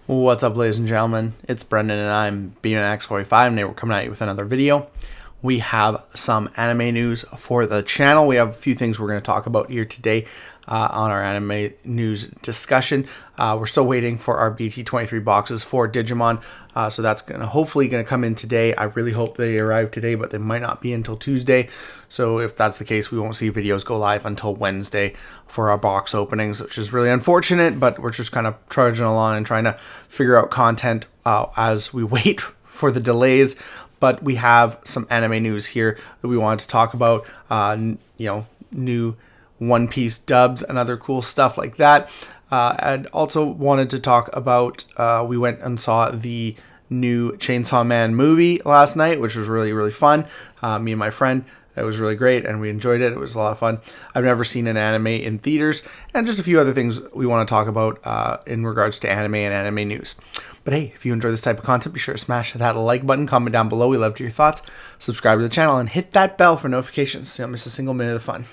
What's up, ladies and gentlemen? It's Brendan and I'm BMX45 and today we're coming at you with another video. We have some anime news for the channel. We have a few things we're going to talk about here today on our anime news discussion. We're still waiting for our BT23 boxes for Digimon, so that's hopefully going to come in today. I really hope they arrive today, but they might not be until Tuesday. So if that's the case, we won't see videos go live until Wednesday for our box openings, which is really unfortunate, but we're just kind of trudging along and trying to figure out content as we wait for the delays. But we have some anime news here that we wanted to talk about, new One Piece dubs and other cool stuff like that. And also wanted to talk about, we went and saw the new Chainsaw Man movie last night, which was really, really fun. Me and my friend, it was really great and we enjoyed it. It was a lot of fun. I've never seen an anime in theaters, and just a few other things we want to talk about in regards to anime and anime news. But hey, if you enjoy this type of content, be sure to smash that like button, comment down below. We love to hear your thoughts. Subscribe to the channel and hit that bell for notifications so you don't miss a single minute of the fun.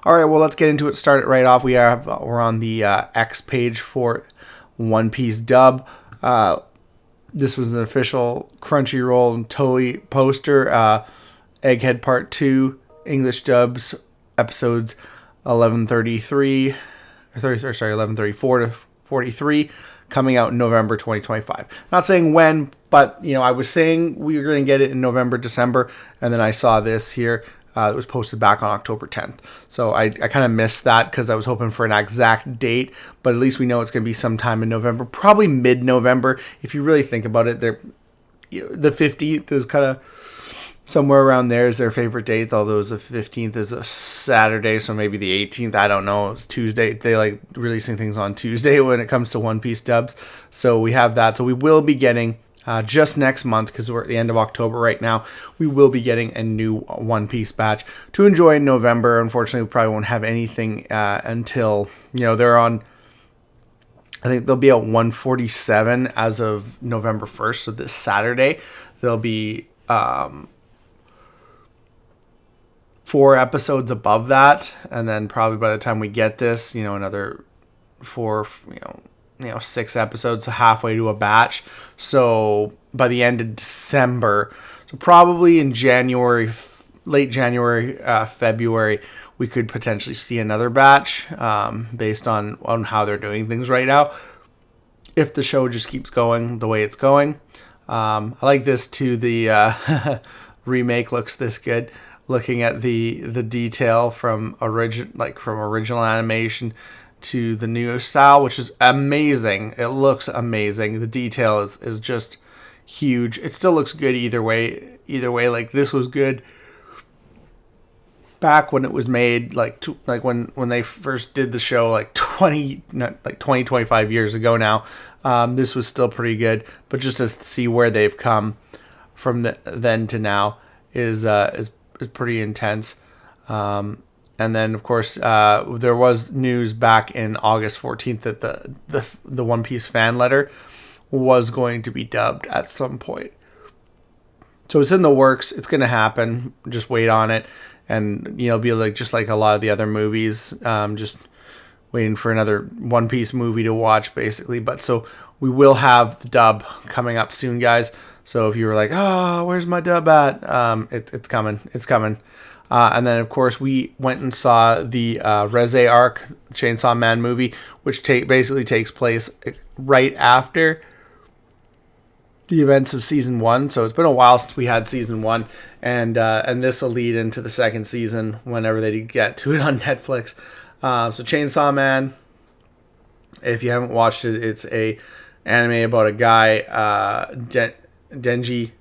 All right, well, let's get into it. Start it right off. We're on the X page for One Piece dub. This was an official Crunchyroll and Toei poster. Egghead Part 2, English dubs, episodes 1134 to 43, coming out in November 2025. Not saying when, but I was saying we were going to get it in November, December, and then I saw this here. It was posted back on October 10th. So I kind of missed that because I was hoping for an exact date, but at least we know it's going to be sometime in November, probably mid-November. If you really think about it, the 15th is kind of somewhere around there is their favorite date, although the 15th is a Saturday, so maybe the 18th, I don't know. It's Tuesday. They like releasing things on Tuesday when it comes to One Piece dubs. So we have that. So we will be getting, just next month, because we're at the end of October right now, we will be getting a new One Piece batch to enjoy in November. Unfortunately, we probably won't have anything until, they're on, I think they'll be at 147 as of November 1st. So this Saturday, they'll be 4 episodes above that, and then probably by the time we get this, another 4, 6 episodes, so halfway to a batch. So by the end of December, so probably in January, late January, February, we could potentially see another batch based on how they're doing things right now. If the show just keeps going the way it's going, I like this too. The remake looks this good. Looking at the detail from original animation to the new style, which is amazing. It looks amazing. The detail is just huge. It still looks good either way. Like, this was good back when it was made, when they first did the show, 25 years ago now. This was still pretty good, but just to see where they've come from then to now is pretty intense. And then, of course, there was news back in August 14th that the One Piece fan letter was going to be dubbed at some point. So it's in the works. It's going to happen. Just wait on it. And, be just like a lot of the other movies, just waiting for another One Piece movie to watch, basically. But so we will have the dub coming up soon, guys. So if you were like, oh, where's my dub at? It's coming. It's coming. And then, of course, we went and saw the Reze arc, Chainsaw Man movie, which basically takes place right after the events of Season 1. So it's been a while since we had Season 1. And this will lead into the second season whenever they get to it on Netflix. So Chainsaw Man, if you haven't watched it, it's a anime about a guy, Denji,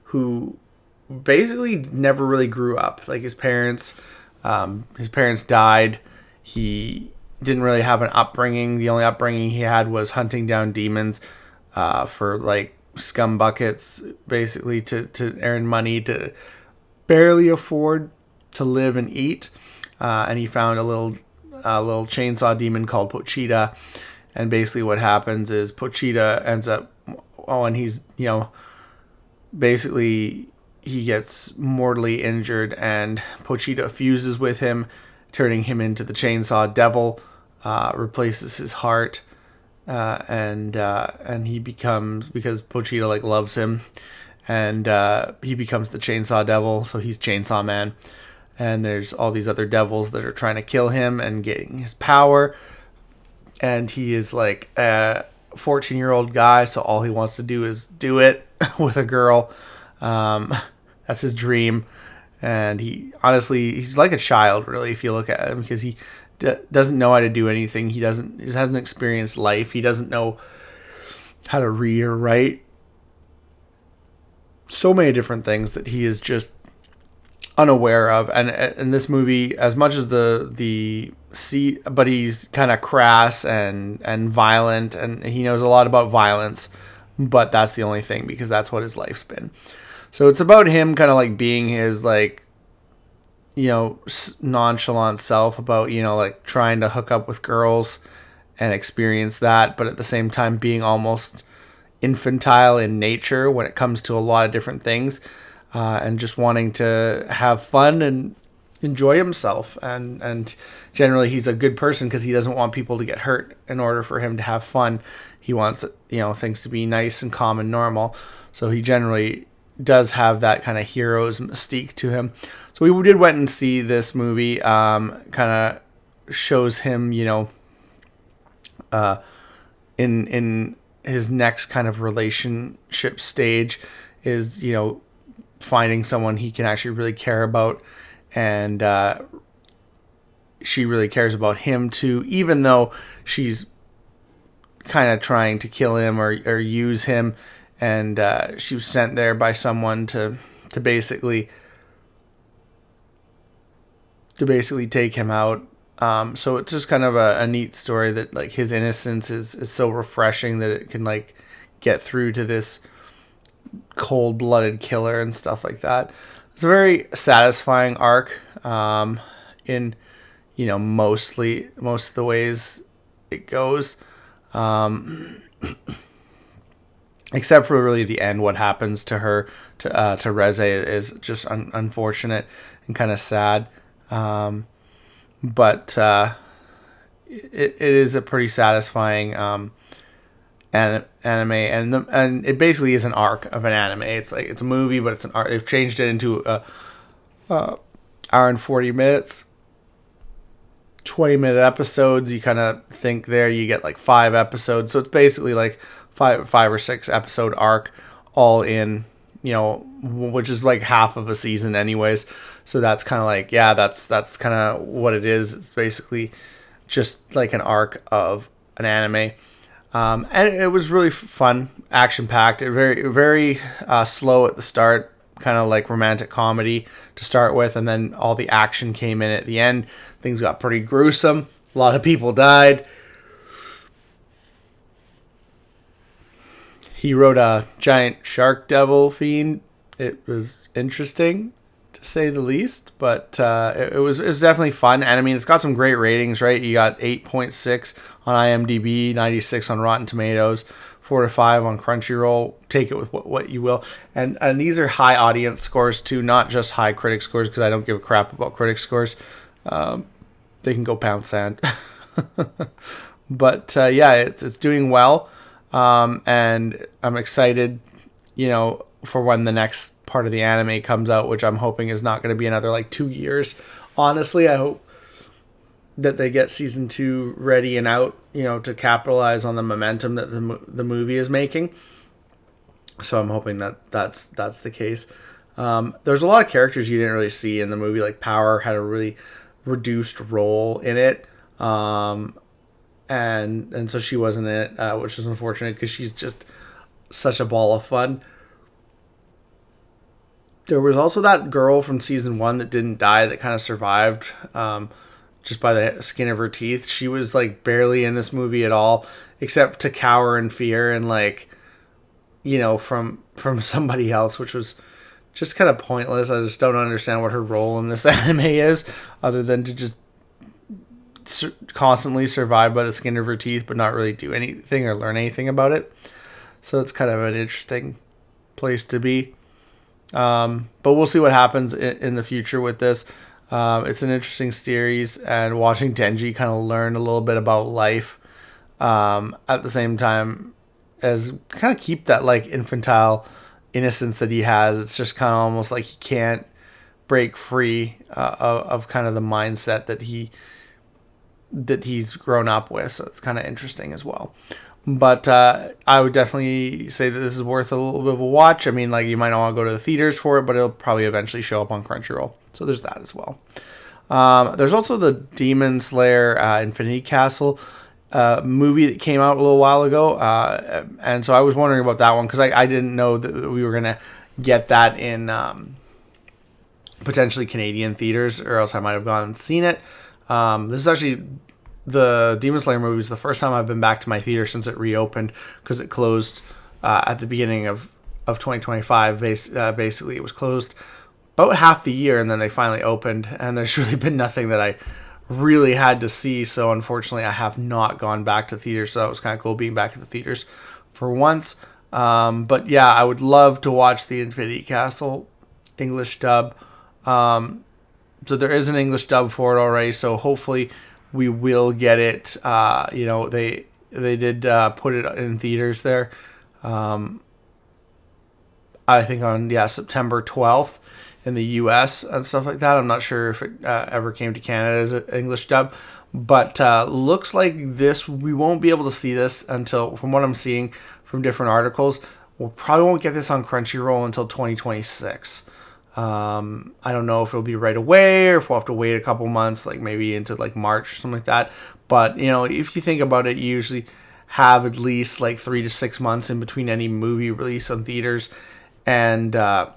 who basically never really grew up. Like, his parents died. He didn't really have an upbringing. The only upbringing he had was hunting down demons for scum buckets, basically to earn money to barely afford to live and eat. And he found a little chainsaw demon called Pochita. And basically what happens is Pochita ends up, and he's, basically he gets mortally injured, and Pochita fuses with him, turning him into the Chainsaw Devil, replaces his heart, and he becomes, because Pochita like loves him, and he becomes the Chainsaw Devil, so he's Chainsaw Man. And there's all these other devils that are trying to kill him and getting his power. And he is like a 14-year-old guy, so all he wants to do is do it with a girl. That's his dream. And he honestly, he's like a child, really, if you look at him, because he doesn't know how to do anything. He hasn't experienced life. He doesn't know how to read or write. So many different things that he is just unaware of. And in this movie, as much as but he's kind of crass and violent, and he knows a lot about violence, but that's the only thing, because that's what his life's been. So it's about him kind of like being his, like, you know, nonchalant self about, you know, like trying to hook up with girls and experience that, but at the same time being almost infantile in nature when it comes to a lot of different things, and just wanting to have fun and enjoy himself. And generally he's a good person because he doesn't want people to get hurt in order for him to have fun. He wants, you know, things to be nice and calm and normal. So he generally does have that kind of hero's mystique to him. So we went and see this movie. Kind of shows him, you know, in his next kind of relationship stage is, you know, finding someone he can actually really care about, and she really cares about him too, even though she's kind of trying to kill him or use him, and she was sent there by someone to basically take him out. So it's just kind of a neat story that, like, his innocence is so refreshing that it can, like, get through to this cold-blooded killer and stuff like that. It's a very satisfying arc, in, you know, most of the ways it goes, except for really the end. What happens to her, to Reze, is just unfortunate and kind of sad. But it is a pretty satisfying anime, and it basically is an arc of an anime. It's like, it's a movie, but it's an arc. They've changed it into a hour and 40 minutes, 20-minute episodes. You kind of think there you get like 5 episodes, so it's basically like five or 6 episode arc all in, you know, which is like half of a season anyways. So that's kind of like, yeah, that's kind of what it is. It's basically just like an arc of an anime. And it was really fun, action-packed, very, very slow at the start, kind of like romantic comedy to start with, and then all the action came in at the end. Things got pretty gruesome. A lot of people died. He rode a giant shark devil fiend. It was interesting, to say the least, but it was definitely fun. And I mean, it's got some great ratings, right? You got 8.6 on IMDb, 96 on Rotten Tomatoes, 4 to 5 on Crunchyroll. Take it with what you will. And these are high audience scores too, not just high critic scores, because I don't give a crap about critic scores. They can go pound sand. But yeah, it's doing well, and I'm excited, you know, for when the next part of the anime comes out, which I'm hoping is not going to be another like 2 years. Honestly, I hope that they get season 2 ready and out, you know, to capitalize on the momentum that the movie is making. So I'm hoping that's the case. There's a lot of characters you didn't really see in the movie. Like Power had a really reduced role in it, and so she wasn't in it, which is unfortunate because she's just such a ball of fun. There was also that girl from season 1 that didn't die, that kind of survived, just by the skin of her teeth. She was like barely in this movie at all, except to cower in fear and, like, you know, from somebody else, which was just kind of pointless. I just don't understand what her role in this anime is, other than to just constantly survive by the skin of her teeth, but not really do anything or learn anything about it. So it's kind of an interesting place to be. But we'll see what happens in the future with this. It's an interesting series, and watching Denji kind of learn a little bit about life, at the same time as kind of keep that like infantile innocence that he has. It's just kind of almost like he can't break free of kind of the mindset that he's grown up with. So it's kind of interesting as well. But I would definitely say that this is worth a little bit of a watch. I mean, like, you might not want to go to the theaters for it, but it'll probably eventually show up on Crunchyroll. So there's that as well. There's also the Demon Slayer Infinity Castle movie that came out a little while ago. And so I was wondering about that one because I didn't know that we were going to get that in potentially Canadian theaters, or else I might have gone and seen it. This is actually... The Demon Slayer movie is the first time I've been back to my theater since it reopened, because it closed at the beginning of 2025. Basically, it was closed about half the year, and then they finally opened, and there's really been nothing that I really had to see, so unfortunately I have not gone back to theaters, so that was kind of cool being back at the theaters for once. But yeah, I would love to watch the Infinity Castle English dub. So there is an English dub for it already, so hopefully we will get it. They did put it in theaters there. I think on September 12th in the U.S. and stuff like that. I'm not sure if it ever came to Canada as an English dub, but looks like this we won't be able to see this until, from what I'm seeing from different articles, we probably won't get this on Crunchyroll until 2026. I don't know if it'll be right away or if we'll have to wait a couple months, like maybe into like March or something like that. But, if you think about it, you usually have at least like 3 to 6 months in between any movie release on theaters and the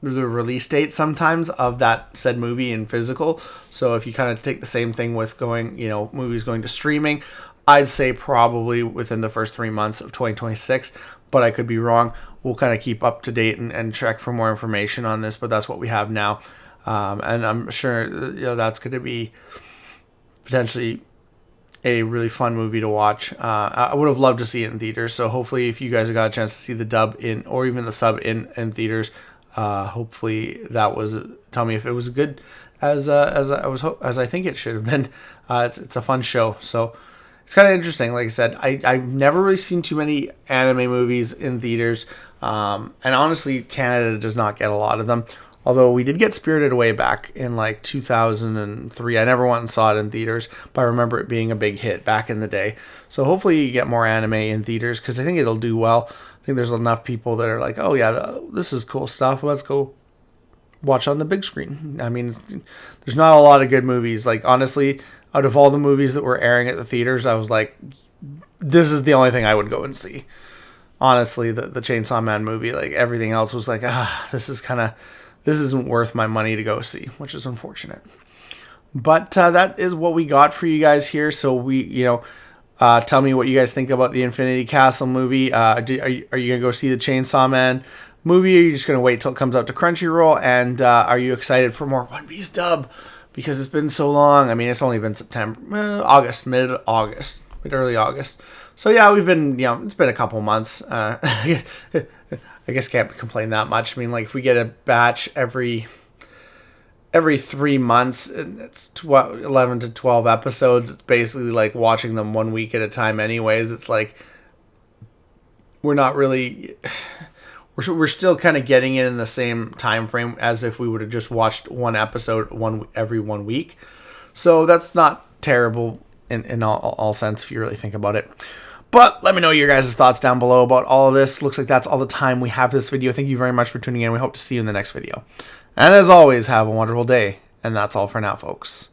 release date sometimes of that said movie in physical. So if you kind of take the same thing with going, movies going to streaming, I'd say probably within the first 3 months of 2026, but I could be wrong. We'll kind of keep up to date and check for more information on this, but that's what we have now. And I'm sure that's going to be potentially a really fun movie to watch. I would have loved to see it in theaters, so hopefully if you guys got a chance to see the dub in, or even the sub in theaters, hopefully that was, tell me if it was good as I think it should have been. It's a fun show, so it's kind of interesting. Like I said, I've never really seen too many anime movies in theaters. And honestly, Canada does not get a lot of them. Although we did get Spirited Away back in like 2003. I never went and saw it in theaters, but I remember it being a big hit back in the day. So hopefully you get more anime in theaters, because I think it'll do well. I think there's enough people that are like, oh yeah, this is cool stuff. Let's go watch on the big screen. I mean, there's not a lot of good movies. Like, honestly, out of all the movies that were airing at the theaters, I was like, this is the only thing I would go and see. Honestly, the Chainsaw Man movie, like everything else was like, this isn't worth my money to go see, which is unfortunate. But that is what we got for you guys here. So tell me what you guys think about the Infinity Castle movie. Are you gonna go see the Chainsaw Man movie, or are you just gonna wait till it comes out to Crunchyroll? And are you excited for more One Piece dub? Because it's been so long. I mean, it's only been mid-early August. So yeah, we've been, it's been a couple months. I guess can't complain that much. I mean, like, if we get a batch every 3 months, and it's 11 to 12 episodes, it's basically like watching them 1 week at a time anyways. It's like, we're not really, we're still kind of getting it in the same time frame as if we would have just watched one episode every 1 week. So that's not terrible in all sense if you really think about it. But let me know your guys' thoughts down below about all of this. Looks like that's all the time we have for this video. Thank you very much for tuning in. We hope to see you in the next video. And as always, have a wonderful day. And that's all for now, folks.